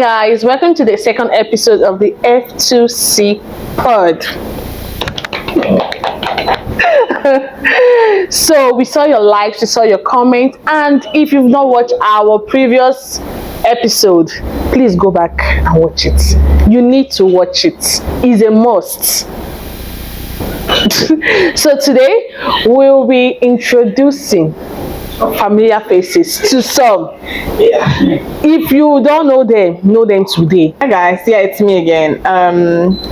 guys, welcome to the second episode of the F2C pod. So we saw your likes, we saw your comments, and if you've not watched our previous episode, please go back and watch it. You need to watch it. It's a must. So today we'll be introducing familiar faces to some. If you don't know them today. Hi guys, yeah, it's me again.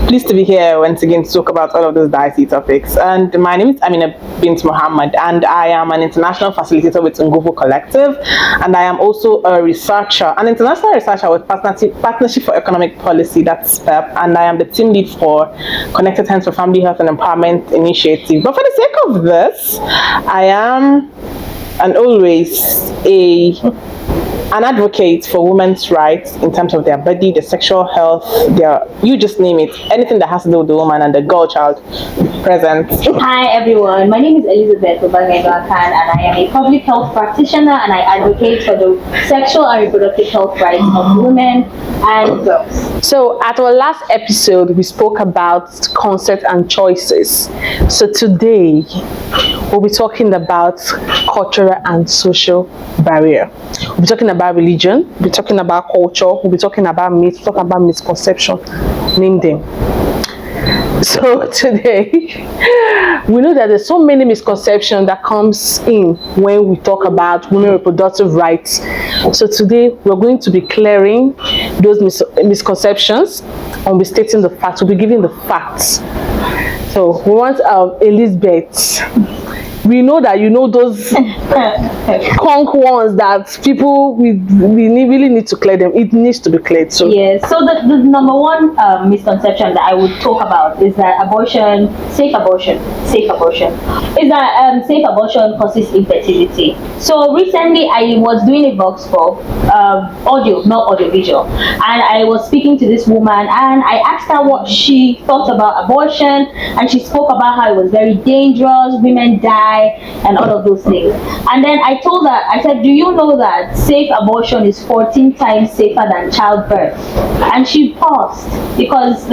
Pleased to be here once again to talk about all of those dicey topics. And my name is Amina Bint Muhammad, and I am an international facilitator with Nguvu Collective, and I am also a researcher, an international researcher with Partnership for Economic Policy, that's PEP, and I am the team lead for Connected Hands for Family Health and Empowerment Initiative. But for the sake of this, I am and always an advocate for women's rights in terms of their body, their sexual health, you just name it, anything that has to do with the woman and the girl child present. Hi everyone, my name is Elizabeth Obangegakan, and I am a public health practitioner, and I advocate for the sexual and reproductive health rights of women and girls. So at our last episode, we spoke about consent and choices. So today, we'll be talking about cultural and social barrier. We'll be talking about religion, we'll be talking about culture, we'll be talking about myths, we'll talk about misconception, name them. So today, we know that there's so many misconceptions that comes in when we talk about women reproductive rights. So today, we're going to be clearing those misconceptions, and we'll be stating the facts. We'll be giving the facts. So we want Elizabeth. We know that you know those conk ones that people really need to clear them. It needs to be cleared. So yes. So the number one misconception that I would talk about is that safe abortion causes infertility. So recently I was doing a Vox Pop, audio, not audio visual, and I was speaking to this woman, and I asked her what she thought about abortion, and she spoke about how it was very dangerous, women die, and all of those things. And then I told her, I said, do you know that safe abortion is 14 times safer than childbirth? And she paused because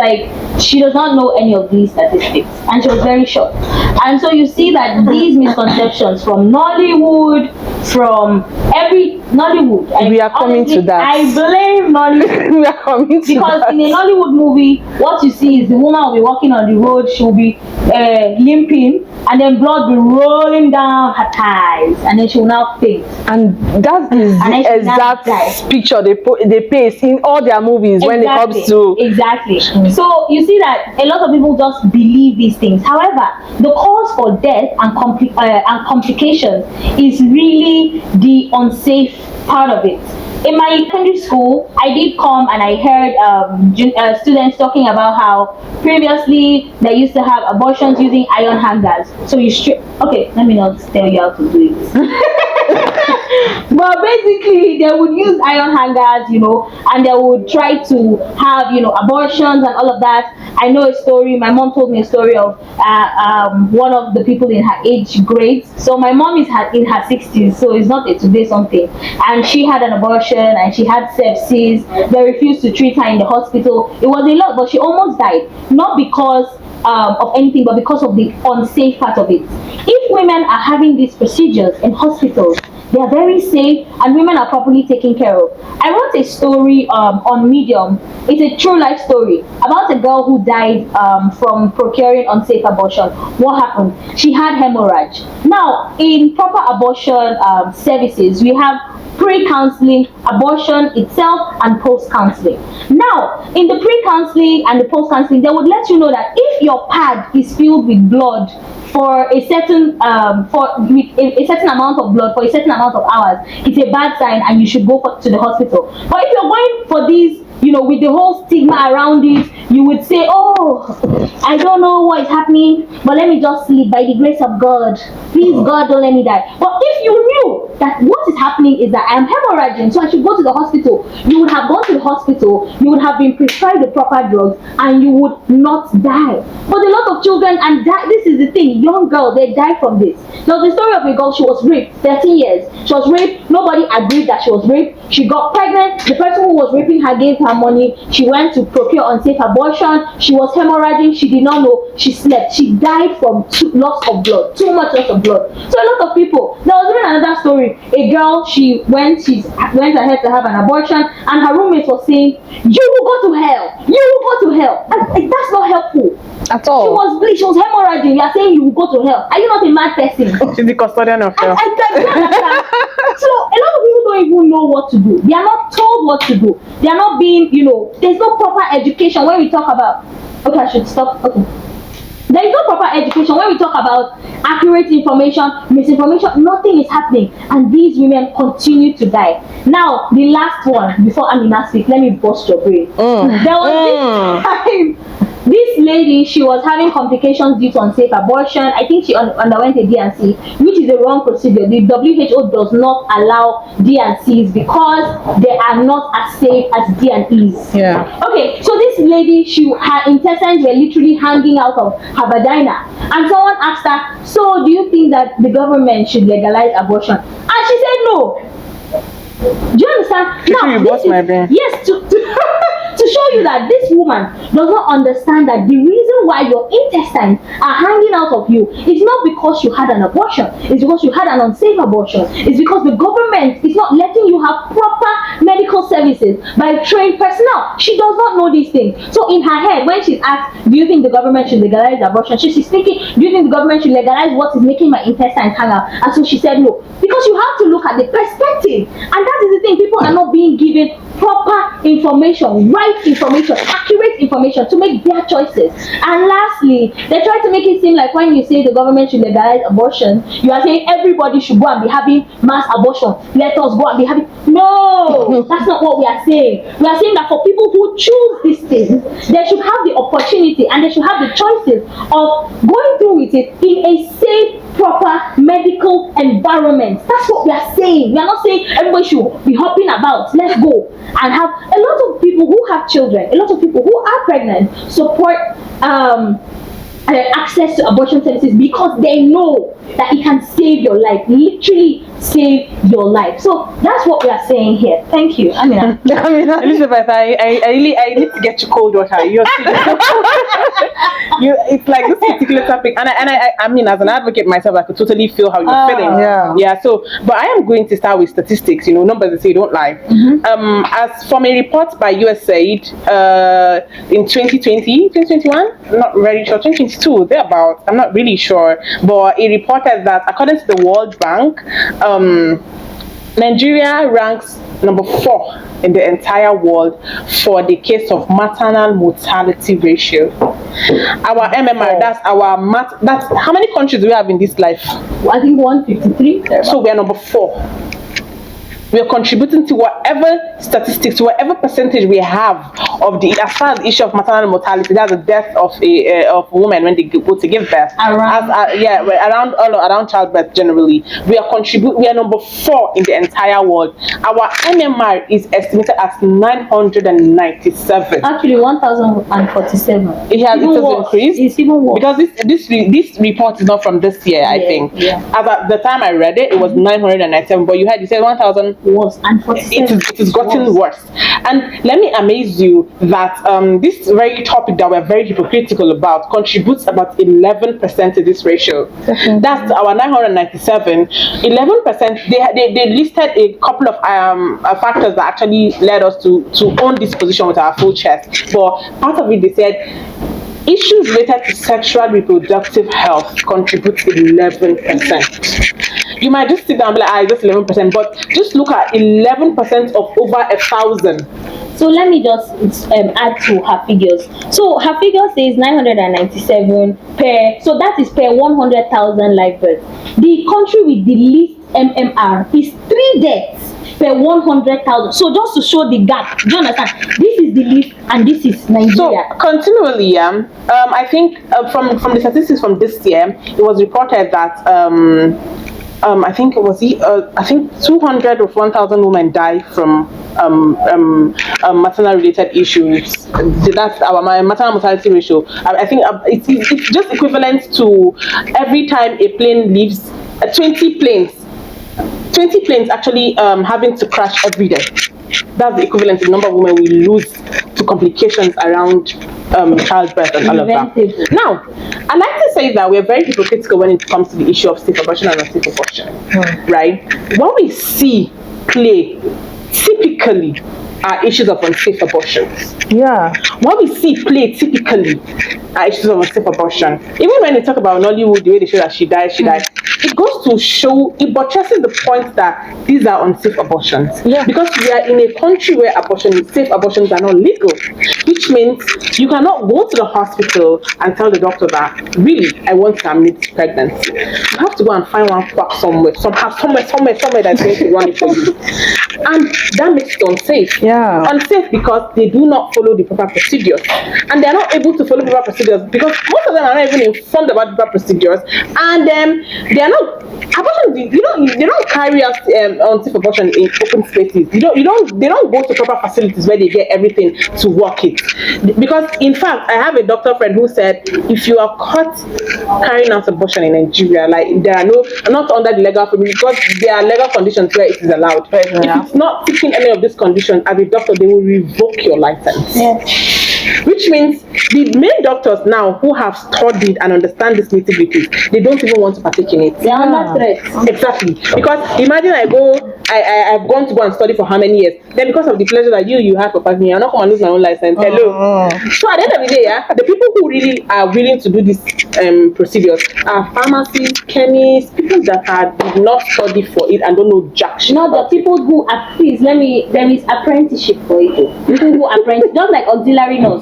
she does not know any of these statistics, and she was very shocked. And so you see that these misconceptions from Nollywood, from every Nollywood, we are coming to that. I blame Nollywood. We are coming to because that. In a Nollywood movie, what you see is the woman will be walking on the road, she will be limping, and then blood will be rolling down her thighs, and then she will now faint. And that is the exact picture they paste in all their movies. Exactly. When it comes to So you see that a lot of people just believe these things. However, the cause for death and complications is really the unsafe part of it. In my secondary school, I did come and I heard students talking about how previously they used to have abortions using iron hangers. So you okay, let me not tell you how to do it. But basically, they would use iron hangers, and they would try to have, abortions and all of that. I know a story. My mom told me a story of one of the people in her age grades. So my mom is in her 60s, so it's not a today something. And she had an abortion, and she had sepsis. They refused to treat her in the hospital. It was a lot, but she almost died. Not because of anything, but because of the unsafe part of it. If women are having these procedures in hospitals, they are very safe, and women are properly taken care of. I wrote a story on Medium. It's a true life story about a girl who died from procuring unsafe abortion. What happened? She had hemorrhage. Now, in proper abortion services, we have pre-counseling, abortion itself, and post-counseling. Now, in the pre-counseling and the post-counseling, they would let you know that if your pad is filled with blood for a certain a certain amount of blood for a certain amount of hours, it's a bad sign, and you should go to the hospital. But if you're going for these, with the whole stigma around it, you would say, oh, I don't know what is happening, but let me just sleep by the grace of God. Please, God, don't let me die. But if you knew that what is happening is that I am hemorrhaging, so I should go to the hospital, you would have gone to the hospital, you would have been prescribed the proper drugs, and you would not die. But a lot of children, and this is the thing, young girls, they die from this. There was a story of a girl, she was raped, 13 years. She was raped, nobody agreed that she was raped. She got pregnant, the person who was raping her gave her money. She went to procure unsafe abortion. She was hemorrhaging, she did not know, she slept. She died from loss of blood, too much loss of blood. So a lot of people, there was even another story. A girl, she went ahead to have an abortion, and her roommate was saying, you will go to hell, you will go to hell. And that's not helpful. At all. She was hemorrhaging. You are saying you will go to hell. Are you not a mad person? She's the custodian of hell. I do understand. So a lot of people don't even know what to do. They are not told what to do. They are not being, there's no proper education when we talk about. Okay, I should stop. Okay. There is no proper education when we talk about accurate information, misinformation. Nothing is happening, and these women continue to die. Now, the last one before Amina speaks, let me bust your brain. There was this time. This lady, she was having complications due to unsafe abortion. I think she underwent a D&C, which is a wrong procedure. The WHO does not allow D&Cs because they are not as safe as D&Es. Yeah. Okay, so this lady, her intestines were literally hanging out of her vagina. And someone asked her, so do you think that the government should legalize abortion? And she said no. Do you understand? Now, you bust my brain. Yes, to show you that this woman does not understand that the reason why your intestines are hanging out of you is not because you had an abortion, it's because you had an unsafe abortion. It's because the government is not letting you have proper medical services by trained personnel. She does not know these things. So in her head, when she's asked, do you think the government should legalize abortion, she's thinking, do you think the government should legalize what is making my intestines hang out? And so she said no, because you have to look at the perspective. And that is the thing, people are not being given proper information, right information, accurate information to make their choices. And lastly, they try to make it seem like when you say the government should legalize abortion, you are saying everybody should go and be having mass abortion. Let us go and be having. No, that's not what we are saying. We are saying that for people who choose these things, they should have the opportunity and they should have the choices of going through with it in a safe, proper medical environment. That's what we are saying. We are not saying everybody should be hopping about. Let's go and have. A lot of people who have children, a lot of people who are pregnant support access to abortion services because they know that it can save your life, literally save your life. So that's what we are saying here. Thank you, Amina. Elizabeth, I need to get you cold water. It's like this particular topic, and I mean, as an advocate myself, I could totally feel how you're feeling. Yeah. So, but I am going to start with statistics. Numbers that say don't lie. As from a report by USAID in 2020, 2021, I'm not very sure, 2022, thereabout, I'm not really sure, but it reported that according to the World Bank, Nigeria ranks number 4 in the entire world for the case of maternal mortality ratio. Our MMR, that's how many countries do we have in this life? I think 153. So we are number 4. We are contributing to whatever statistics, whatever percentage we have of the, as far as the issue of maternal mortality, that's the death of a woman when they go to give birth. Around childbirth generally. We are number 4 in the entire world. Our MMR is estimated as 997. Actually, 1,047. It has increased. It's even worse. Because this report is not from this year, I think. Yeah. As at the time I read it, it was 997, but you said 1,000. Was and 47. It is gotten worse. And let me amaze you that this very topic that we're very hypocritical about contributes about 11% to this ratio. That's our 997. 11%. They listed a couple of factors that actually led us to own this position with our full chest. But part of it, they said issues related to sexual reproductive health contribute 11%. You might just sit down and be like, just 11%, but just look at 11% of over 1,000. So let me just add to her figures. So her figure says 997 so that is per 100,000 live births. The country with the least MMR is 3 deaths per 100,000. So just to show the gap, do you understand? This is the least and this is Nigeria. So continually, I think from the statistics from this year, it was reported that I think it was 200 of 1,000 women die from maternal related issues. That's our maternal mortality ratio. I think it's just equivalent to every time a plane leaves 20 planes. 20 planes actually having to crash every day. That's the equivalent to the number of women we lose to complications around childbirth and all of that. Now, I like to say that we're very hypocritical when it comes to the issue of safe abortion and unsafe abortion, right? What we see play typically are issues of unsafe abortions. Yeah. What we see play typically are issues of unsafe abortion. Even when they talk about Nollywood, the way they show that she died, it goes to show, it buttresses the point that these are unsafe abortions. Yeah. Because we are in a country where safe abortions are not legal, which means you cannot go to the hospital and tell the doctor that, really, I want to terminate pregnancy. You have to go and find one quack somewhere that's going to run it for you. And that makes it unsafe. Yeah. Unsafe because they do not follow the proper procedures. And they are not able to follow the proper procedures because most of them are not even informed about the proper procedures. And they are not, abortion, they don't carry out unsafe abortion in open spaces. They don't go to proper facilities where they get everything to work it. Because in fact, I have a doctor friend who said, if you are caught carrying out abortion in Nigeria, like there are not under the legal framework, because there are legal conditions where it is allowed. If it's not ticking any of these conditions, as a doctor, they will revoke your license. Yeah. Which means the main doctors now who have studied and understand these nitty-gritties, they don't even want to partake in it. They are under threat. Exactly. Because imagine I've gone to go and study for how many years? Then because of the pleasure that you had for 5 years, I'm not going to lose my own license. Hello. So at the end of the day, the people who really are willing to do these procedures are pharmacists, chemists, people that did not study for it and don't know jack shit. Not the people who are, please, there is apprenticeship for it. People who apprentice, just like auxiliary nurse.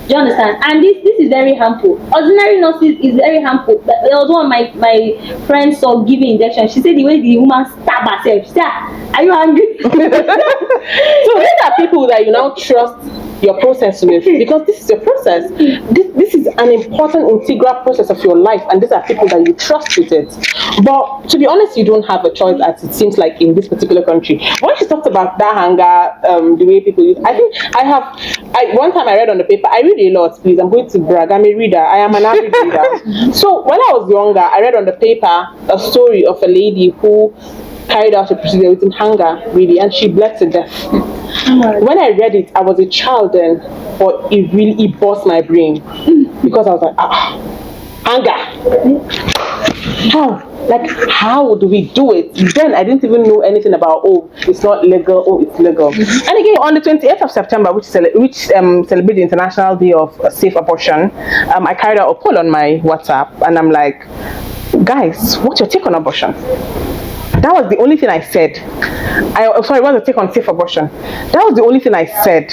Do you understand? And this is very harmful. Auxiliary nurses is very harmful. There was one of my friends saw giving injection. She said the way the woman stabbed herself. She said, are you hungry? So these are people that you now trust your process with, because this is your process. This is an important integral process of your life, and these are people that you trust with it. But to be honest, you don't have a choice, as it seems like in this particular country. When she talked about that hunger, the way people use, I think one time I read on the paper, I read a lot, please, I'm going to brag, I'm a reader, I am an avid reader. So when I was younger, I read on the paper a story of a lady who carried out a procedure with hunger, really, and she bled to death. When I read it, I was a child then, but it burst my brain, because I was like, hunger. How do we do it? Then I didn't even know anything about, it's not legal, it's legal. And again, on the 28th of September, which celebrates the International Day of Safe Abortion, I carried out a poll on my WhatsApp, and I'm like, guys, what's your take on abortion? That was the only thing I said. What's your take on safe abortion? That was the only thing I said,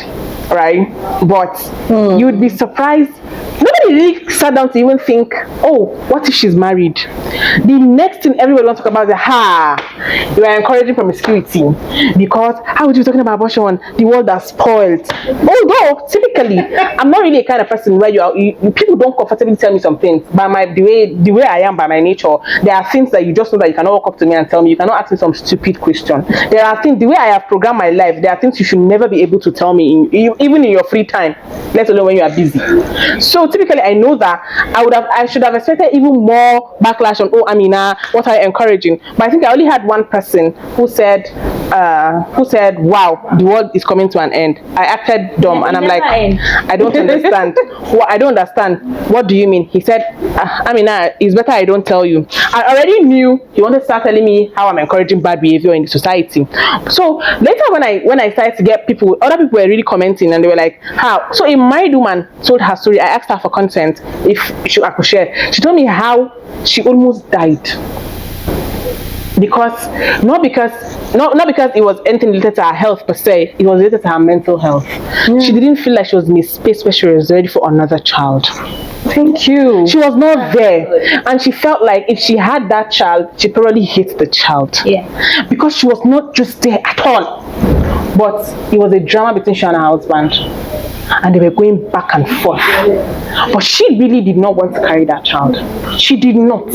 right? But you would be surprised. Nobody really sat down to even think, what if she's married? The next thing everybody wants to talk about is, you are encouraging promiscuity. Because how would you be talking about abortion? The world has spoiled. Although, typically, I'm not really a kind of person where people don't comfortably tell me some things. By the way I am by my nature, there are things that you just know that you cannot walk up to me and tell me. You cannot ask me some stupid question. There are things, the way I have programmed my life, there are things you should never be able to tell me, even in your free time, let alone when you are busy. So typically, I know that I should have expected even more backlash on, Amina, what are you encouraging? But I think I only had one person who said, wow, the world is coming to an end. I acted dumb, and I'm like, I don't understand. I don't understand. What do you mean? He said, Amina, it's better I don't tell you. I already knew he wanted to start telling me how I'm encouraging bad behavior in the society. So later when I started to get other people were really commenting, and they were like, how? So a married woman told her story. I asked her for consent if I could share. She told me how she almost died. Not because it was anything related to her health per se, it was related to her mental health. She didn't feel like she was in a space where she was ready for another child. Thank you. She was not there, and she felt like if she had that child, she probably hates the child. Yeah. Because she was not just there at all. But it was a drama between she and her husband, and they were going back and forth. But she really did not want to carry that child. She did not.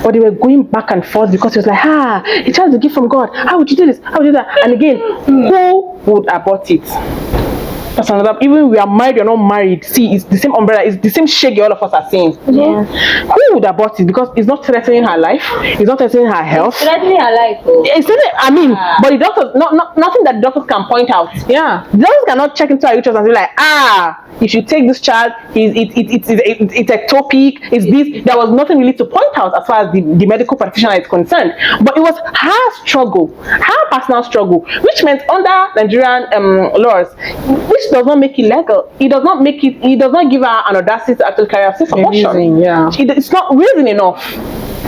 But they were going back and forth because it was like, a child is a gift from God. How would you do this? How would you do that? And again, who would abort it? That's another. Even we are married or not married, see, it's the same umbrella, it's the same shaggy all of us are saying. Yeah. Who would abort it? Because it's not threatening her life, it's not threatening her health. Threatening her life. Oh. It's I mean, but the doctors, nothing that the doctors can point out. Yeah. The doctors cannot check into her uterus and be like, if you take this child, it's ectopic, it's this. There was nothing really to point out as far as the medical practitioner is concerned. But it was her struggle, her personal struggle, which meant under Nigerian laws, which does not make it legal. It does not give her an audacity to actually carry out safe abortion. Yeah. It's not reason enough.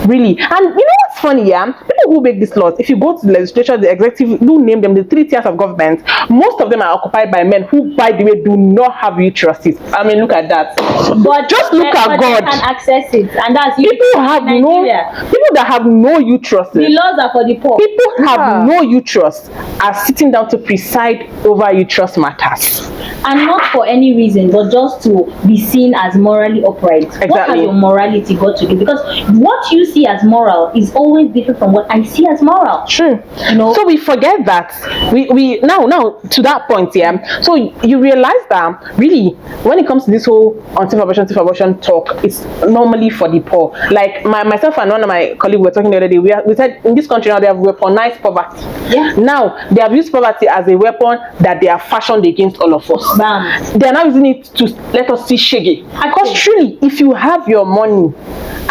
Really. And you know what's funny, yeah? People who make these laws, if you go to the legislature, the executive, do name them the 3 tiers of government, most of them are occupied by men who, by the way, do not have uteruses. I mean, look at that. But just look at God. They can access it, and that's people that have no uteruses. The laws are for the poor. People have no uterus are sitting down to preside over uterus matters. And not for any reason, but just to be seen as morally upright. Exactly. What has your morality got to do? Because what you see as moral is always different from what I see as moral. True. You know? So we forget that. We now to that point, yeah. So you realize that really, when it comes to this whole safe abortion talk, it's normally for the poor. Like myself and one of my colleagues were talking the other day. We said in this country now they have weaponized poverty. Yeah. Now they have used poverty as a weapon that they are fashioned against all of us. Bam. They are now using it to let us see shaggy. Because truly, if you have your money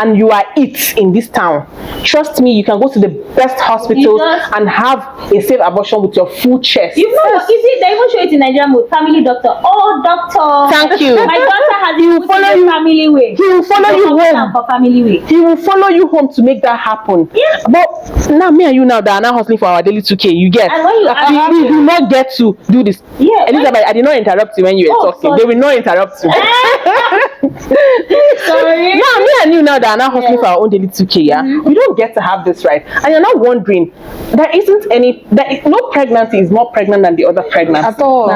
and you are it in this town, trust me, you can go to the best hospitals and have a safe abortion with your full chest. You know, you see, they even show it in Nigeria with family doctor. Oh, doctor. Thank you. My daughter has it follow you family way. He will follow you home. For family way. He will follow you home to make that happen. Yeah. But now me and you now that are now hustling for our daily 2K, you get. And when you we do not get to do this. Yeah. Elizabeth, I did not interrupt you when you were talking. Sorry. They will not interrupt you. Sorry. Now me and you now that are now hustling for our own daily 2K, yeah, we don't get to have this right. And you're not wondering, no pregnancy is more pregnant than the other pregnancy. At all.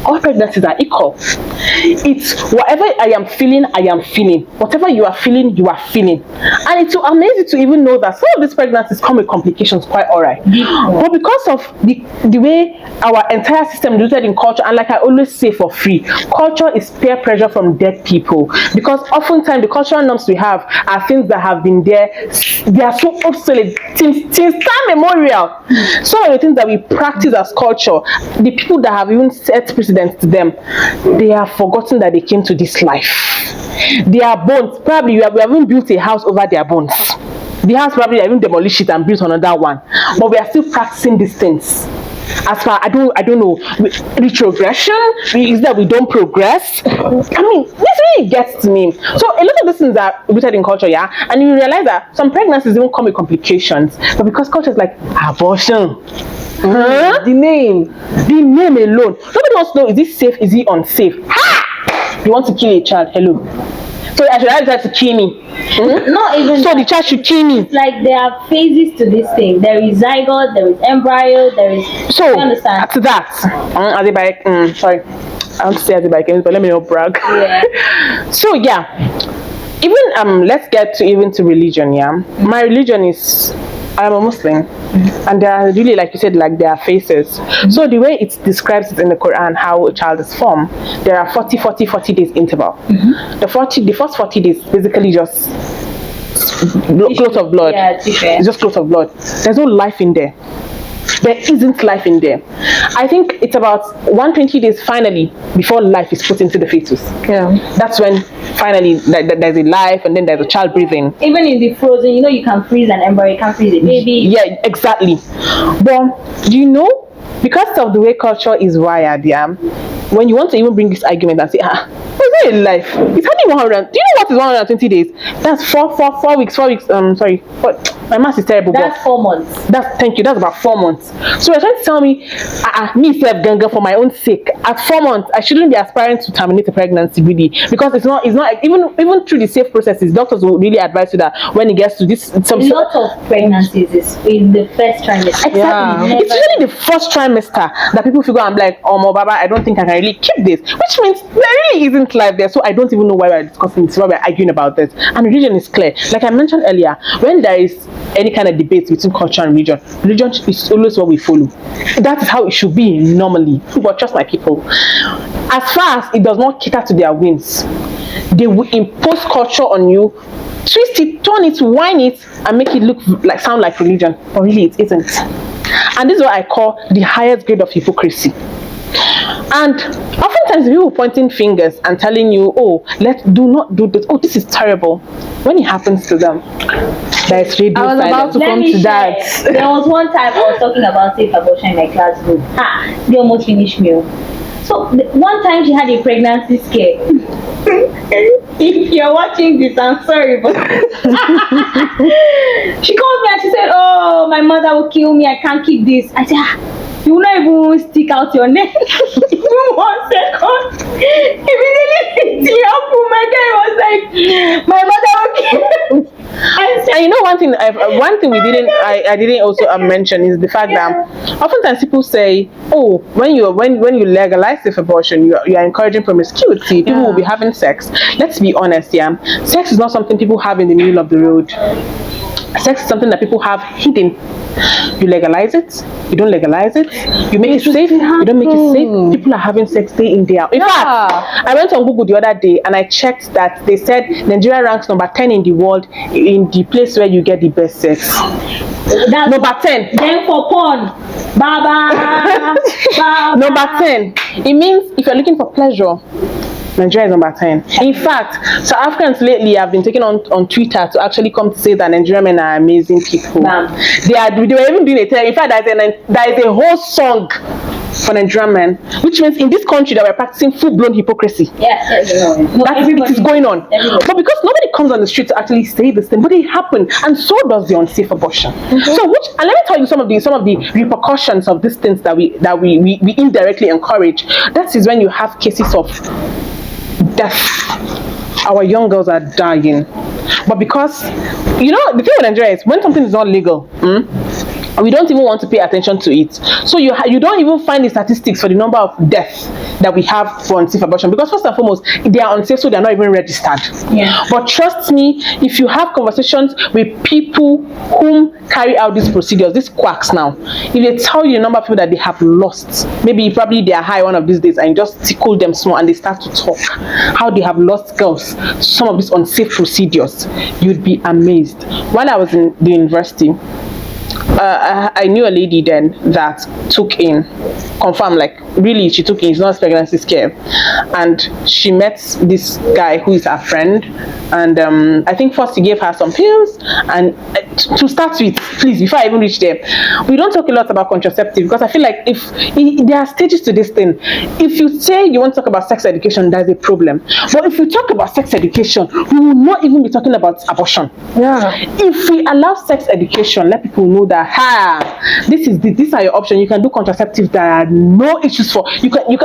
All pregnancies are equal. It's whatever I am feeling, I am feeling. Whatever you are feeling, you are feeling. And it's so amazing to even know that some of these pregnancies come with complications quite alright. But because of the way our entire system is rooted in culture, and like I always say for free, culture is peer pressure from dead people. Because oftentimes the cultural norms we have are things that have been there, they are so obsolete since time immemorial. Some of the things that we practice as culture, the people that have even set precedents to them, they have forgotten that they came to this life. Their bones, probably we have even built a house over their bones. The house probably even demolished it and built another one. But we are still practicing these things. As far I don't know, retrogression is that we don't progress. I mean, this really gets to me. So a lot of these things are rooted in culture, yeah, and you realize that some pregnancies even come with complications, but because culture is like abortion. The name alone. Nobody wants to know, is this safe, is it unsafe? Ha! You want to kill a child? Hello. So I should try to kill me. Not even. So the child should kill me. It's like there are phases to this thing. There is zygote, there is embryo, there is. So you understand? to that, sorry, I want to say Azibike, but let me not brag. Yeah. So yeah, even let's get to religion. Yeah, my religion is, I'm a Muslim, and there are really, like you said, like there are phases. So the way it describes it in the Quran, how a child is formed, there are 40 days interval. The first 40 days basically just clot of blood. Yeah, it's just clot of blood. There's no life in there. There isn't life in there. I think it's about 120 days finally before life is put into the fetus. Yeah. That's when finally there's a life, and then there's a child breathing. Even in the frozen, you know, you can freeze an embryo, you can freeze a baby. Yeah, exactly. But do you know, because of the way culture is wired, yeah, when you want to even bring this argument and say, it's not a life, it's only 100. Do you know what is 120 days? That's 4 weeks. Sorry, my math is terrible. That's 4 months. Thank you. That's about 4 months. So you're trying to tell me, me self ganga for my own sake, at 4 months I shouldn't be aspiring to terminate a pregnancy, really, because it's not even through the safe processes. Doctors will really advise you that when it gets to this, A lot of pregnancies is in the first trimester. Exactly. Yeah. It's usually the first trimester that people figure I'm like, oh my baba, I don't think I can really keep this, which means there really isn't life there. So I don't even know why we're discussing this, why we're arguing about this. And religion is clear. Like I mentioned earlier, when there is any kind of debate between culture and religion is always what we follow. That is how it should be normally. But trust my people, as far as it does not cater to their whims, they will impose culture on you, twist it, turn it, whine it, and make it look like sound like religion, but really it isn't. And this is what I call the highest grade of hypocrisy. And oftentimes people pointing fingers and telling you, oh, do not do this, oh, this is terrible. When it happens to them, there's radio I was about silence. to come to that. There was one time I was talking about safe abortion in my class group. They almost finished me. So one time she had a pregnancy scare. If you're watching this, I'm sorry, but she called me and she said, oh, my mother will kill me, I can't keep this. I said, you will not even stick out your neck. Even 1 second. Immediately the uncle, my guy was like, my mother will kill me. And you know one thing I didn't also mention is the fact that oftentimes people say, oh, when you legalize safe abortion, you are encouraging promiscuity, people will be having sex. Let's be honest, sex is not something people have in the middle of the road. Sex is something that people have hidden. You legalize it, you don't legalize it, you make it safe, you don't make it safe. People are having sex day in, day out. In fact, I went on Google the other day and I checked that they said Nigeria ranks number 10 in the world in the place where you get the best sex. That's number 10. Then for porn, Baba. Number 10. It means if you're looking for pleasure, Nigeria is number 10. In fact, South Africans lately have been taken on Twitter to actually come to say that Nigerian men are amazing people. They were even doing in fact, there is a whole song for Nigerian men, which means in this country that we're practicing full-blown hypocrisy. Yes, it is going on. But because nobody comes on the street to actually say this thing, but it happened, and so does the unsafe abortion. So, and let me tell you some of the repercussions of these things that we indirectly encourage. That is when you have cases of death. Our young girls are dying, but because the thing with Nigeria is when something is not legal, we don't even want to pay attention to it. So you don't even find the statistics for the number of deaths that we have for unsafe abortion, because first and foremost they are unsafe, so they are not even registered. But trust me, if you have conversations with people whom carry out these procedures, these quacks now, if they tell you the number of people that they have lost, maybe probably they are high one of these days and you just tickle them small and they start to talk how they have lost girls to some of these unsafe procedures, you'd be amazed. While I was in the university, I knew a lady then that took in, confirmed, like really she took in, it's not pregnancy scare, and she met this guy who is her friend, and I think first he gave her some pills, and to start with, please, before I even reach there, we don't talk a lot about contraceptive, because I feel like if there are stages to this thing. If you say you want to talk about sex education, there's a problem, but if you talk about sex education, we will not even be talking about abortion. If we allow sex education, let people know that these are your options. You can do contraceptives. There are no issues for you can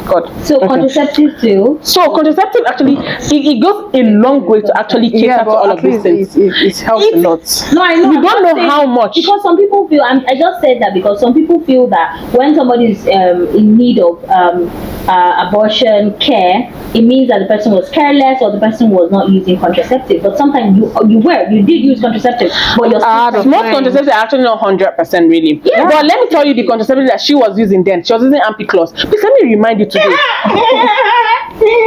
God. So contraceptive too. So contraceptive actually it goes a long way to actually cater to all of these things. It helps a lot. No, I know. We don't know how much, because some people feel. I just said that because some people feel that when somebody is in need of abortion care, it means that the person was careless or the person was not using contraceptive. But sometimes you did use contraceptive, but you're still most contraceptives are actually not 100% really. But let me tell you the contraceptive that she was using then. She was using ampiclox. Please let me remind you today.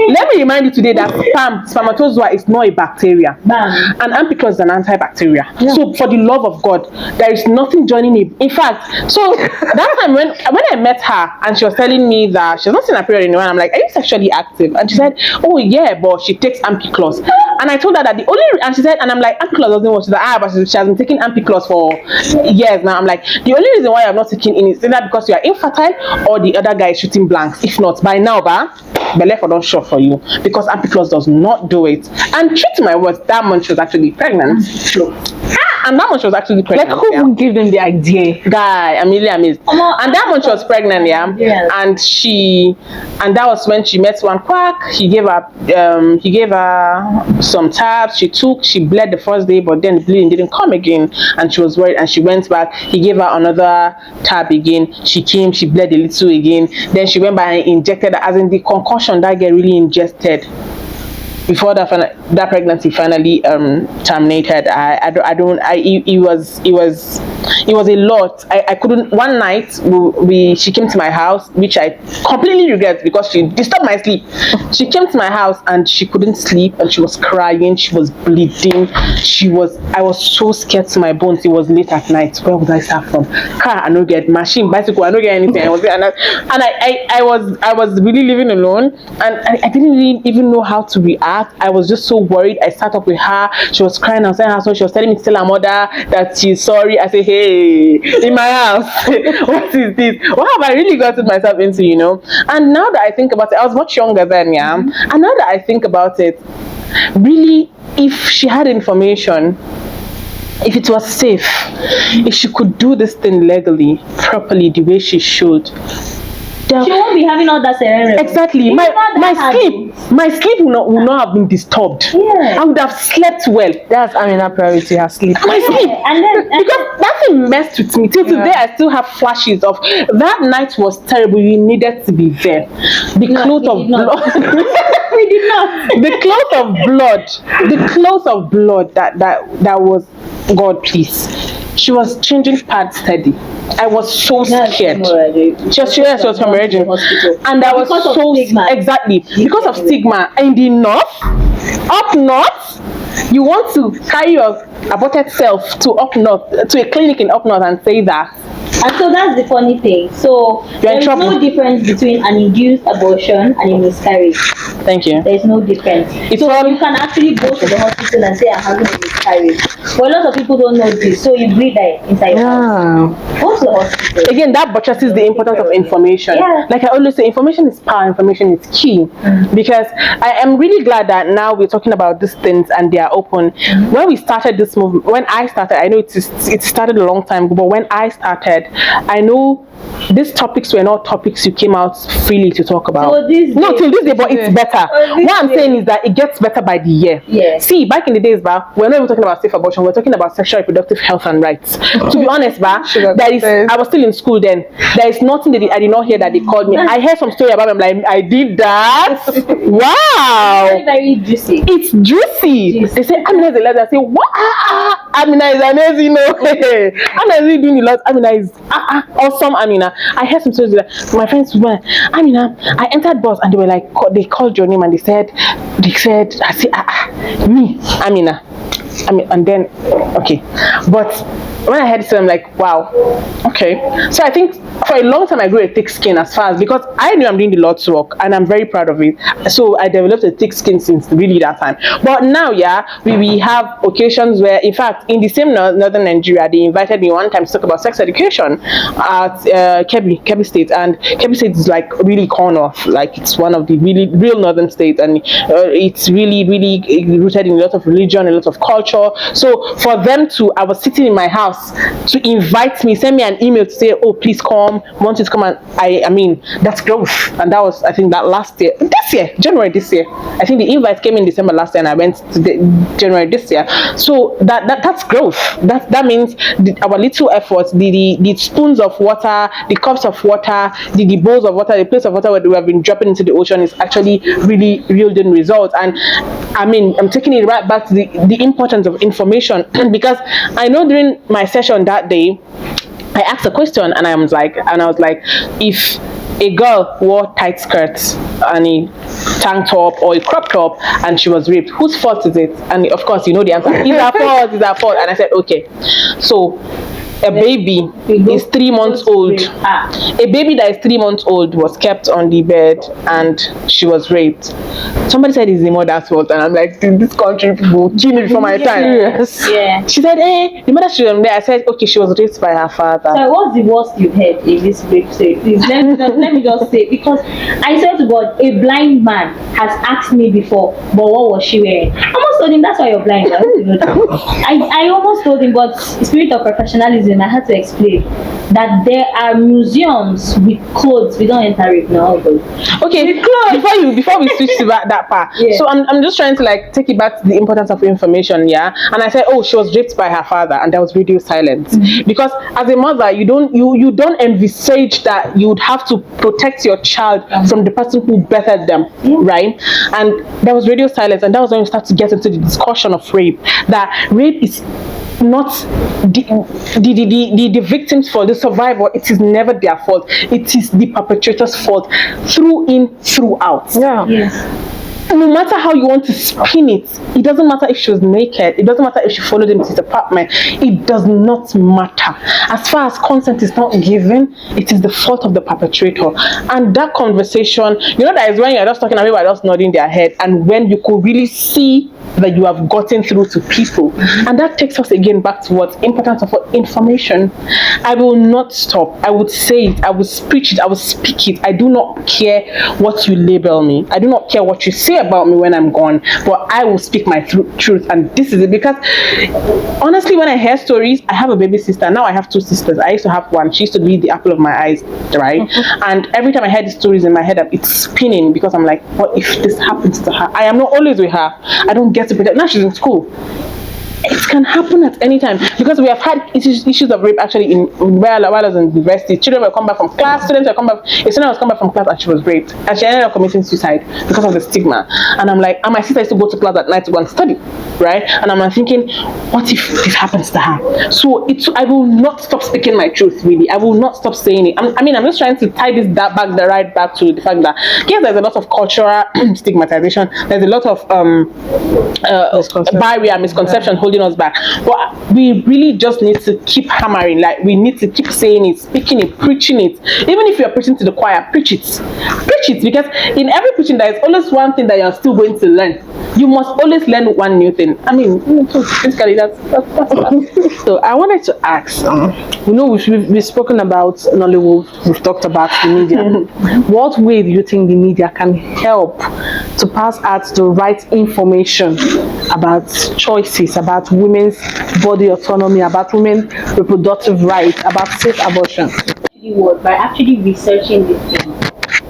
Let me remind you today that spermatozoa is not a bacteria. And ampiclox is an antibacterial. So for the love of God, there is nothing joining it. In fact, so that time when I met her and she was telling me that she's not in a period anymore, I'm like, are you sexually active? And she said, oh yeah, but she takes ampiclox. And I told her that and she said, and I'm like, ampiclox doesn't work. She's like, but she has been taking ampiclox for years now. I'm like, the only reason why I'm not taking in is either because you are infertile or the other guy is shooting blanks. If not, by now, belle for don't show for you, because ampiclox does not do it. And true to my words, that month she was actually pregnant. And that one she was actually Like, pregnant. who would give them the idea? Guy, I'm really amazed. And that one she was pregnant, yeah. Yes. And that was when she met one quack. He gave her some tabs. She bled the first day, but then the bleeding didn't come again, and she was worried. And she went back. He gave her another tab again. She came. She bled a little again. Then she went back and injected her, as in the concussion that girl really ingested. Before that pregnancy finally terminated, it was a lot. I couldn't. One night she came to my house, which I completely regret because she disturbed my sleep. She came to my house and she couldn't sleep and she was crying. She was bleeding. I was so scared to my bones. It was late at night. Where would I start from? Car, I don't get machine, bicycle, I don't get anything. I was really living alone, and I didn't really even know how to react. I was just so worried. I sat up with her. She was crying. I was telling her, so she was telling me to tell her mother that she's sorry. I said, hey, in my house, what is this? What have I really gotten myself into, you know? And now that I think about it, I was much younger then, yeah. And now that I think about it, really, if she had information, if it was safe, if she could do this thing legally, properly, the way she should, she won't be having all that ceremony. Exactly. My sleep will not have been disturbed. Yeah. I would have slept well. That's priority, her sleep. My sleep. And then Because that thing messed with me. Till today, I still have flashes of that night was terrible. You needed to be there. The cloth of blood. we did not. The cloth of blood. The cloth of blood that was, God, please. She was changing pads steady. I was so scared. She was hemorrhaging. And I was so exactly because of stigma. In the north, up north, you want to carry your aborted self to up north, to a clinic in up north, and say that. And so that's the funny thing. So there's no difference between an induced abortion and a miscarriage. Thank you. There's no difference. You can actually go to the hospital and say I'm having a miscarriage. But a lot of people don't know this. So you breathe that inside your house. Go to the hospital. Again, that buttresses the importance of information. Yeah. Like I always say, information is power, information is key. Because I am really glad that now we're talking about these things and they are open. When we started this movement, when I started, I know it started a long time ago, but when I started, I know these topics were not topics you came out freely to talk about. So till this day, but it's better. What I'm saying is that it gets better by the year. Yeah. See, back in the days, we're not even talking about safe abortion, we're talking about sexual reproductive health and rights. To be honest, I was still in school then. There is nothing that I did not hear that they called me. I heard some story about them, like, I did that. Wow. Very, very juicy. It's juicy. They say, Amina is a lesbian. I say, what? Amina is amazing. Amina is really doing a lot. Amina is awesome. Amina. I heard some stories that my friends were, Amina, I entered bus and they were like, they called your name and they said, I say, me, Amina. And then, okay. But when I heard it, I'm like, wow, okay. So I think for a long time I grew a thick skin as far as, because I knew I'm doing the Lord's work and I'm very proud of it. So I developed a thick skin since really that time. But now, we have occasions where, in fact, in the same northern Nigeria, they invited me one time to talk about sex education at Kebbi State. And Kebbi State is like really corner, like it's one of the really real northern states, and it's really, really rooted in a lot of religion, a lot of culture. So for them to, I was sitting in my house, to invite me, send me an email to say, oh, please come, want you to come, and I mean, that's growth. And that was, I think, January this year. I think the invite came in December last year and I went to January this year. So that's growth. That means our little efforts, the spoons of water, the cups of water, the bowls of water, the plates of water we have been dropping into the ocean is actually really yielding results. And I mean, I'm taking it right back to the importance of information, because I know during my session that day, I asked a question and I was like, if a girl wore tight skirts and a tank top or a crop top and she was raped, whose fault is it? And of course, you know the answer. It's her fault. And I said, okay. So a baby is 3 months old. A baby that is 3 months old was kept on the bed and she was raped. Somebody said it's the mother's fault, and I'm like, this country people kill me before my time. Yes. Yeah. She said, the mother shouldn't be there. I said, okay, she was raped by her father. So what's the worst you've heard in this rape story? Please let me just say, because I swear to God, a blind man has asked me before, but what was she wearing? I almost told him that's why you're blind. I almost told him, but spirit of professionalism, I had to explain that there are museums with clothes. We don't enter it now, though. Okay, before we switch to that part. Yeah. So I'm just trying to like take it back to the importance of information, yeah. And I said, oh, she was raped by her father, and there was radio silence. Because as a mother, you don't envisage that you would have to protect your child from the person who bettered them, right? And there was radio silence, and that was when we start to get into the discussion of rape. That rape is not the victim's fault, the survivor. It is never their fault. It is the perpetrator's fault, throughout. Yeah. Yes. No matter how you want to spin it, it doesn't matter if she was naked, it doesn't matter if she followed him to his apartment, it does not matter. As far as consent is not given, it is the fault of the perpetrator. And that conversation, that is when you're just talking, everybody just nodding their head, and when you could really see that you have gotten through to people. And that takes us again back to what's importance of information. I will not stop. I would say it, I will preach it, I will speak it. I do not care what you label me. I do not care what you say about me when I'm gone, but I will speak my truth. And this is it, because honestly, when I hear stories, I have a baby sister. Now I have 2 sisters. I used to have one. She used to be the apple of my eyes, right? And every time I hear the stories in my head, it's spinning, because I'm like, what if this happens to her? I am not always with her. I don't get to protect. Now she's in school. It can happen at any time, because we have had issues of rape actually while I was in university. Children will come back from class, students will come back. A student was come back from class and she was raped, and she ended up committing suicide because of the stigma. And I'm like, and my sister used to go to class at night to go and study, right? And I'm thinking, what if this happens to her? So I will not stop speaking my truth. Really, I will not stop saying it. I'm just trying to tie this right back to the fact that yes, there's a lot of cultural stigmatization. There's a lot of misconception holding us back, but we really just need to keep hammering. Like, we need to keep saying it, speaking it, preaching it. Even if you're preaching to the choir, preach it, because in every preaching there is always one thing that you're still going to learn. You must always learn one new thing. I mean, basically that's So I wanted to ask, we've spoken about Nollywood, we've talked about the media. What way do you think the media can help to pass out the right information about choices, about women's body autonomy, about women's reproductive rights, about safe abortion? By actually researching this thing.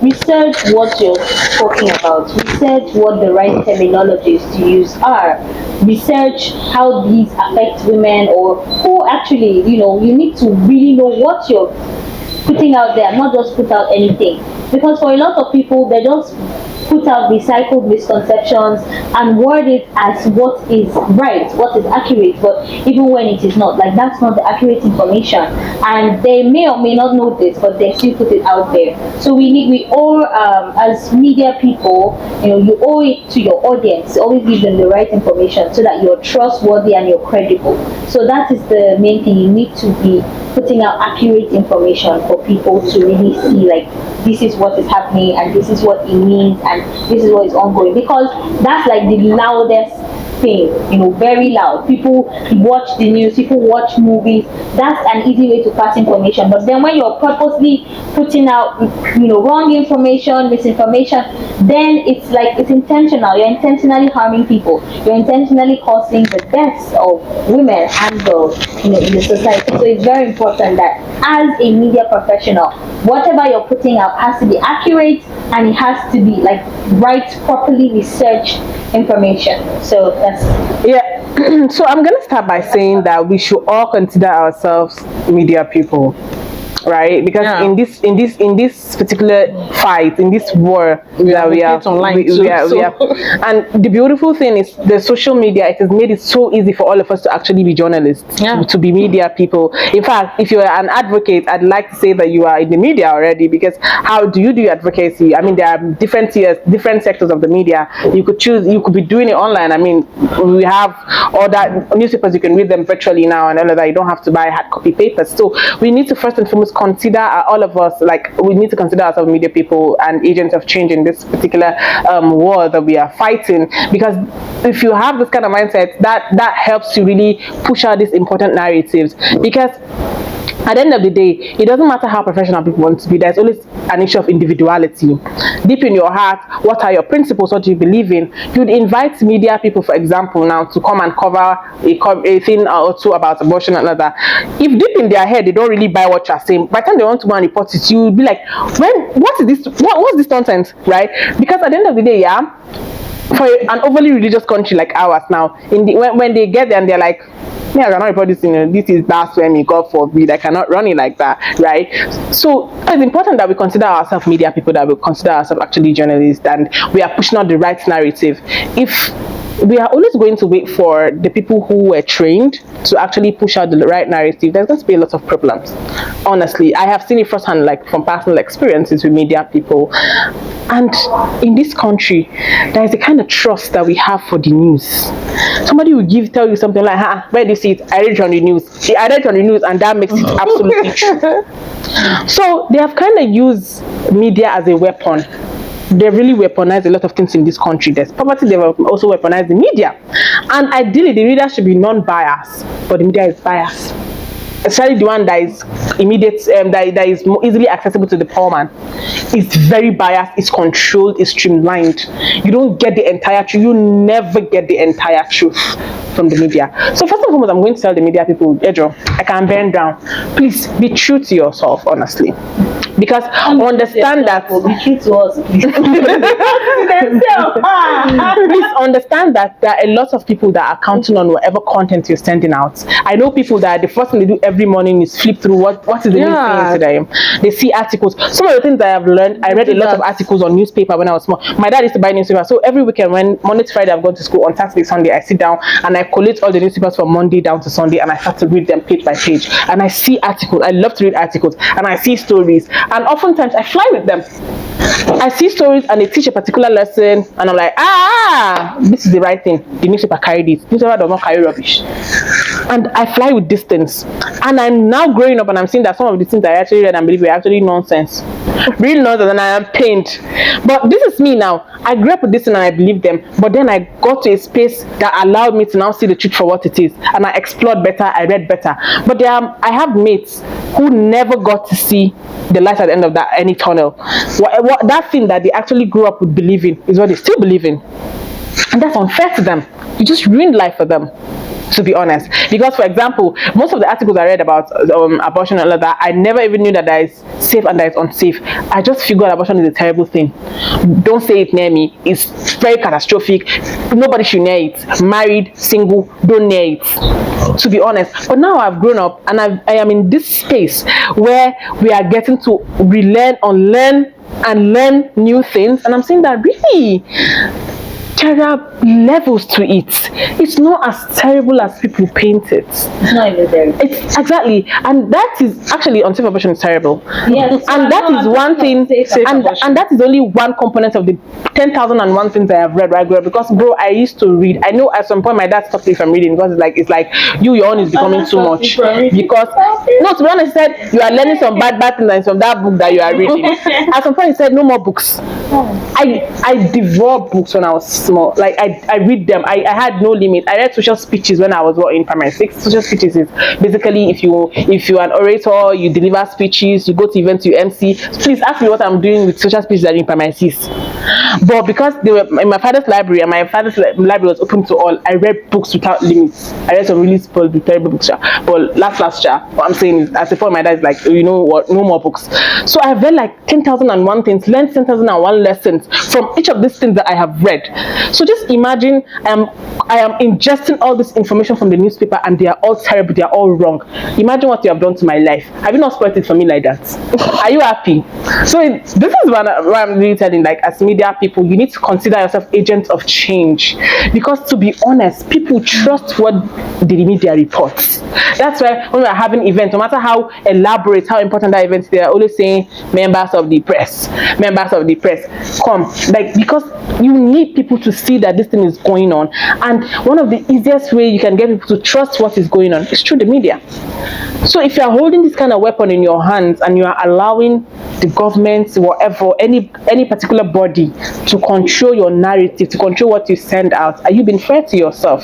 Research what you're talking about. Research what the right terminologies to use are. Research how these affect women, or who actually, you need to really know what you're putting out there, not just put out anything. Because for a lot of people, they just put out recycled misconceptions and word it as what is right, what is accurate, but even when it is not, like, that's not the accurate information, and they may or may not know this, but they still put it out there. So we all, as media people, you owe it to your audience to always give them the right information so that you're trustworthy and you're credible. So that is the main thing. You need to be putting out accurate information for people to really see, like, this is what is happening and this is what it means and this is what is ongoing, because that's like the loudest thing, very loud. People watch the news, people watch movies. That's an easy way to pass information. But then when you're purposely putting out wrong information, misinformation, then it's like it's intentional. You're intentionally harming people. You're intentionally causing the deaths of women and girls in the society. So it's very important that as a media professional, whatever you're putting out has to be accurate, and it has to be like right, properly researched information. So that's So I'm gonna start by saying that we should all consider ourselves media people. right? Because Yeah. in this particular fight, in this war that we are online we too, are, so. and the beautiful thing is the social media. It has made it so easy for all of us to actually be journalists, Yeah. to be media people. In fact, if you're an advocate, I'd like to say that you are in the media already, because how do you do your advocacy? I mean, there are different tiers, different sectors of the media. You could choose, you could be doing it online. I mean, we have all that newspapers, you can read them virtually now, and all of that. You don't have to buy hard copy papers. So we need to first and foremost consider, all of us, like, we need to consider ourselves media people and agents of change in this particular war that we are fighting. Because if you have this kind of mindset, that helps you really push out these important narratives. Because at the end of the day, it doesn't matter how professional people want to be, there's always an issue of individuality. Deep in your heart, what are your principles? What do you believe in? You'd invite media people, for example, now to come and cover a thing or two about abortion and other. If deep in their head they don't really buy what you're saying, by the time they want to go and report it, you'll be like, what is this? What's this nonsense, right? Because at the end of the day, yeah, for an overly religious country like ours now, when they get there and they're like, yeah, I cannot report this, this is blasphemy, God forbid, I cannot run it like that, right? So it's important that we consider ourselves media people, that we consider ourselves actually journalists, and we are pushing out the right narrative. If we are always going to wait for the people who were trained to actually push out the right narrative, there's going to be a lot of problems. Honestly, I have seen it firsthand, like from personal experiences with media people. And in this country, there is a kind of trust that we have for the news. Somebody will tell you something like, where do you see it? I read it on the news. I read it on the news, and that makes it absolutely true. So they have kind of used media as a weapon. They really weaponize a lot of things in this country. There's poverty, they will also weaponize the media. And ideally, the reader should be non-biased, but the media is biased. Especially the one that is immediate, that is more easily accessible to the poor man. It's very biased, it's controlled, it's streamlined. You don't get the entire truth. You never get the entire truth from the media. So first and foremost, I'm going to tell the media people, Edro, I can bend down. Please be true to yourself, honestly. Because understand that. Be true to us. Please understand that there are a lot of people that are counting on whatever content you're sending out. I know people that the first thing they do every morning is flip through what is the news saying today. They see articles. Some of the things that I've learned, I read a lot of articles on newspaper when I was small. My dad used to buy newspaper, so every weekend, when Monday to Friday I've gone to school, on Saturday, Sunday, I sit down and I collate all the newspapers from Monday down to Sunday, and I start to read them page by page. And I see articles. I love to read articles, and I see stories. And oftentimes I fly with them. I see stories and they teach a particular lesson, and I'm like, this is the right thing. The newspaper carried it. The newspaper does not carry rubbish. And I fly with this things. And I'm now growing up and I'm seeing that some of the things I actually read and believe were actually nonsense. Real nonsense, and I am pained. But this is me now. I grew up with this and I believed them. But then I got to a space that allowed me to now see the truth for what it is. And I explored better, I read better. But I have mates who never got to see the light at the end of any tunnel. That thing that they actually grew up with believing is what they still believe in. And that's unfair to them. You just ruined life for them, to be honest. Because, for example, most of the articles I read about abortion and all that, I never even knew that there is safe and there is unsafe. I just figured abortion is a terrible thing. Don't say it near me. It's very catastrophic. Nobody should near it. Married, single, don't near it, to be honest. But now I've grown up and I am in this space where we are getting to relearn, unlearn, and learn new things. And I'm saying that really, there are levels to it. It's not as terrible as people paint it. It's not even there. It's exactly, and that is actually, unsafe abortion is terrible. Yes, and that is one thing, and that is only one component of the 10,001 things I have read right girl. Because bro, I used to read. I know at some point my dad stopped me from reading because it's like your own is becoming too much. Because no, to be honest, he said you are learning some bad things and from that book that you are reading. At some point he said no more books. I devoured books when I was small. Like I read them. I had no limit. I read social speeches when I was in primary 6. Social speeches is basically if you're an orator, you deliver speeches, you go to events, you MC. Please ask me what I'm doing with social speeches that are in primary 6. But because they were in my father's library and my father's library was open to all, I read books without limits. I read some really spoiled, terrible books. But last year, what I'm saying is, at the point my dad is like, you know what, no more books. So I've read like 10,001 things, learned 10,001 lessons from each of these things that I have read. So just imagine I am ingesting all this information from the newspaper and they are all terrible, they are all wrong. Imagine what you have done to my life. Have you not spoiled it for me like that? Are you happy? So this is what I'm really telling, like, as media people, you need to consider yourself agents of change, because to be honest, people trust what the media reports. That's why when we're having events, no matter how elaborate, how important that event is, they are always saying members of the press, come, like, because you need people to see that this thing is going on. And one of the easiest way you can get people to trust what is going on is through the media. So if you are holding this kind of weapon in your hands and you are allowing the government, whatever, any particular body to control your narrative, to control what you send out, are you being fair to yourself?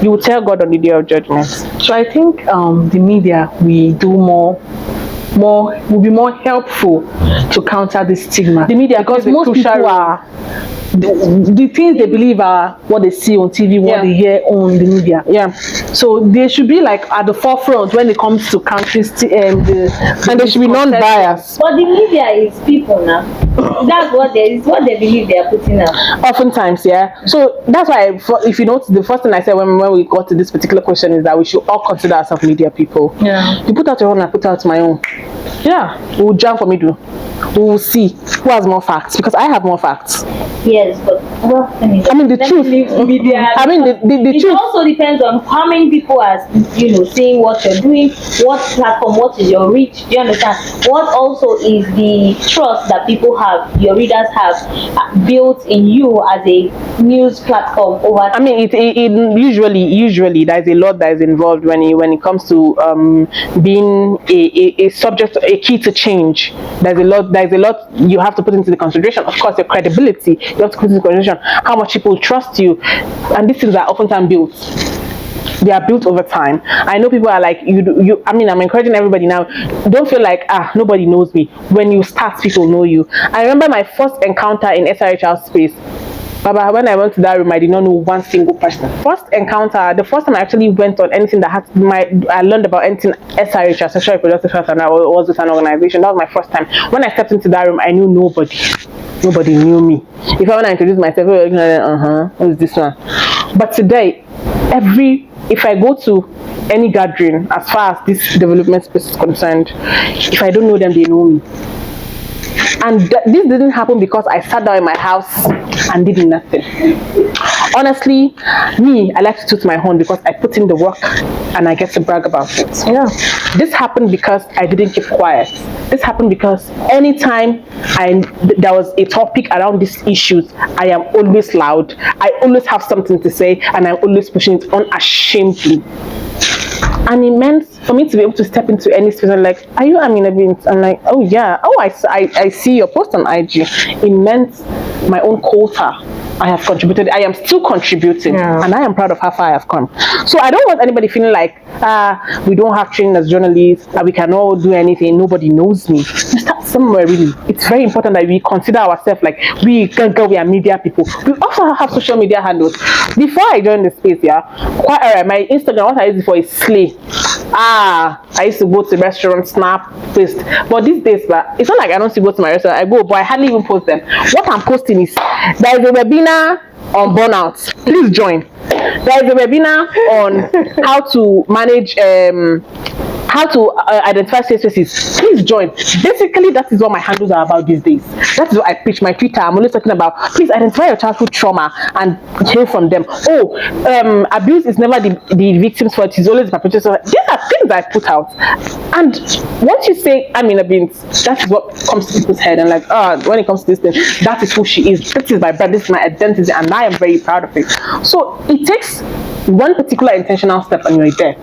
You will tell God on the day of judgment. So I think the media will do more will be more helpful to counter this stigma. The media, because most people are the things they believe are what they see on TV, what they hear on the media. Yeah. So they should be like at the forefront when it comes to countering and they should be non-biased. But the media is people now. That's what they believe they are putting out. Oftentimes, yeah. So that's why, if you notice, the first thing I said when we got to this particular question is that we should all consider ourselves media people. Yeah. You put out your own, I put out my own. Yeah. We'll jump for me too. We will see who has more facts, because I have more facts. Yes, but well, I mean the truth. Media. I mean the it truth. It also depends on how many people are, seeing what you're doing, what platform, what is your reach. Do you understand? What also is the trust that people have, your readers have built in you as a news platform over. I mean, it usually there's a lot that is involved when it comes to being a subject, a key to change. There's a lot you have to put into the consideration. Of course, your credibility. You have to put into consideration how much people trust you, and these things are oftentimes built. They are built over time. I know people are like, I mean, I'm encouraging everybody now. Don't feel like nobody knows me. When you start, people know you. I remember my first encounter in SRHR space. Baba, when I went to that room, I did not know one single person. First encounter, the first time I actually went on anything that I learned about anything SRHR, sexual reproductive health, and I was with an organization. That was my first time. When I stepped into that room, I knew nobody. Nobody knew me. If I want to introduce myself, what is this one? But today, if I go to any gathering, as far as this development space is concerned, if I don't know them, they know me. And this didn't happen because I sat down in my house and did nothing. Honestly, I like to toot my horn because I put in the work and I get to brag about it. Yeah. This happened because I didn't keep quiet. This happened because anytime there was a topic around these issues, I am always loud. I always have something to say, and I'm always pushing it unashamedly. And it meant for me to be able to step into any space and like, are you Amina Bint? I'm like, oh yeah, I see your post on IG. It meant my own quota. I have contributed. I am still contributing, and I am proud of how far I have come. So I don't want anybody feeling like we don't have training as journalists, that we cannot do anything. Nobody knows me. You start somewhere, really. It's very important that we consider ourselves like we are media people. We also have social media handles. Before I joined the space, quite alright. My Instagram, what I use it for is Slay. I used to go to restaurants, snap, post. But these days, it's not like I don't still go to my restaurant. I go, but I hardly even post them. What I'm posting is there is a webinar on burnout. Please join. There is a webinar on how to manage how to identify safe spaces. Please join. Basically, that is what my handles are about these days. That is what I preach. My Twitter, I'm always talking about, please identify your childhood trauma and hear from them. Abuse is never the victim's fault, it's always the perpetrator. These are things I put out. And once you say, I mean, that is what comes to people's head, and like, when it comes to this thing, that is who she is. This is my brand, this is my identity, and I am very proud of it. So it takes one particular intentional step and you're there.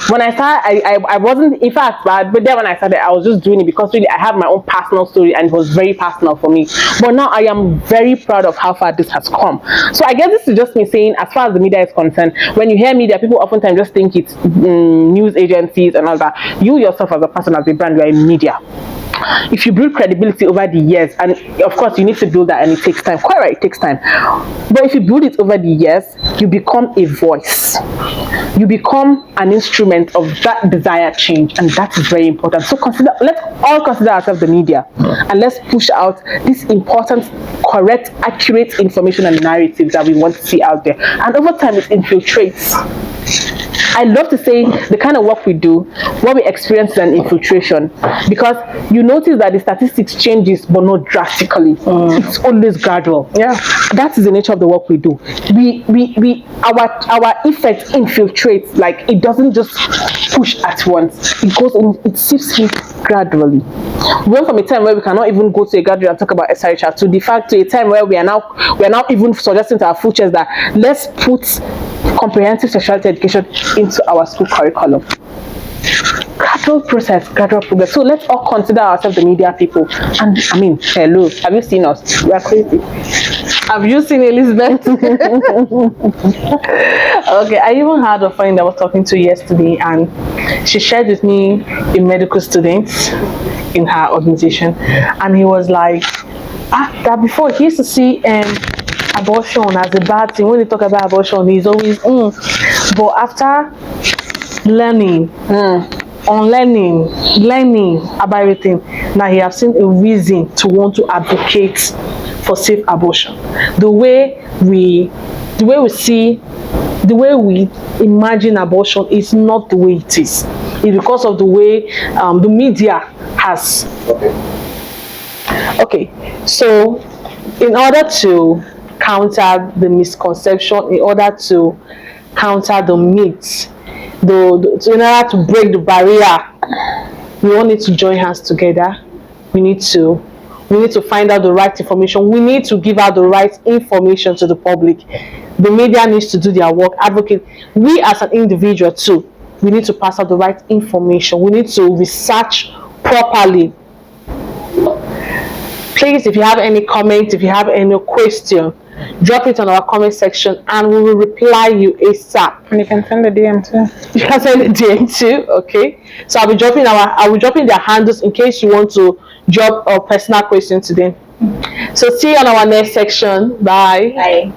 When I started, I wasn't, in fact, but then when I started, I was just doing it because really I have my own personal story and it was very personal for me. But now I am very proud of how far this has come. So I guess this is just me saying, as far as the media is concerned, when you hear media, people oftentimes just think it's news agencies and all that. You yourself as a person, as a brand, you are in media. if you build credibility over the years, and of course you need to build that, and it takes time, quite right, it takes time, but if you build it over the years, you become a voice, you become an instrument of that desired change, and that is very important. So let's all consider ourselves the media, and let's push out this important, correct, accurate information and narratives that we want to see out there, and over time it infiltrates. I love to say the kind of work we do, what we experience is an infiltration, because you notice that the statistics changes, but not drastically. It's always gradual. Yeah, that is the nature of the work we do. Our effect infiltrates, like it doesn't just push at once. It goes in, it seeps in gradually. We went from a time where we cannot even go to a gathering and talk about SRHR to the fact to a time where we are now even suggesting to our futures that let's put comprehensive sexuality education into our school curriculum. Gradual process, gradual progress. So let's all consider ourselves the media people. And I mean, hello, have you seen us? We are crazy. have you seen Elizabeth? Okay, I even had a friend that I was talking to yesterday, and she shared with me a medical student in her organization, and he was like, that before he used to see abortion as a bad thing. When they talk about abortion, he's always but after learning, unlearning, learning about everything, now he has seen a reason to want to advocate for safe abortion. The way we imagine abortion is not the way it is. It's because of the way the media has. Okay, so in order to counter the misconception, in order to counter the myths, in order to break the barrier, we all need to join hands together. We need to find out the right information. We need to give out the right information to the public. The media needs to do their work, advocate. We as an individual too, we need to pass out the right information. We need to research properly. Please, if you have any comments, if you have any question, drop it on our comment section and we will reply you ASAP. And you can send a DM too. You can send a DM too, okay? So I'll be dropping their handles in case you want to drop a personal question to them. So see you on our next section. Bye. Bye.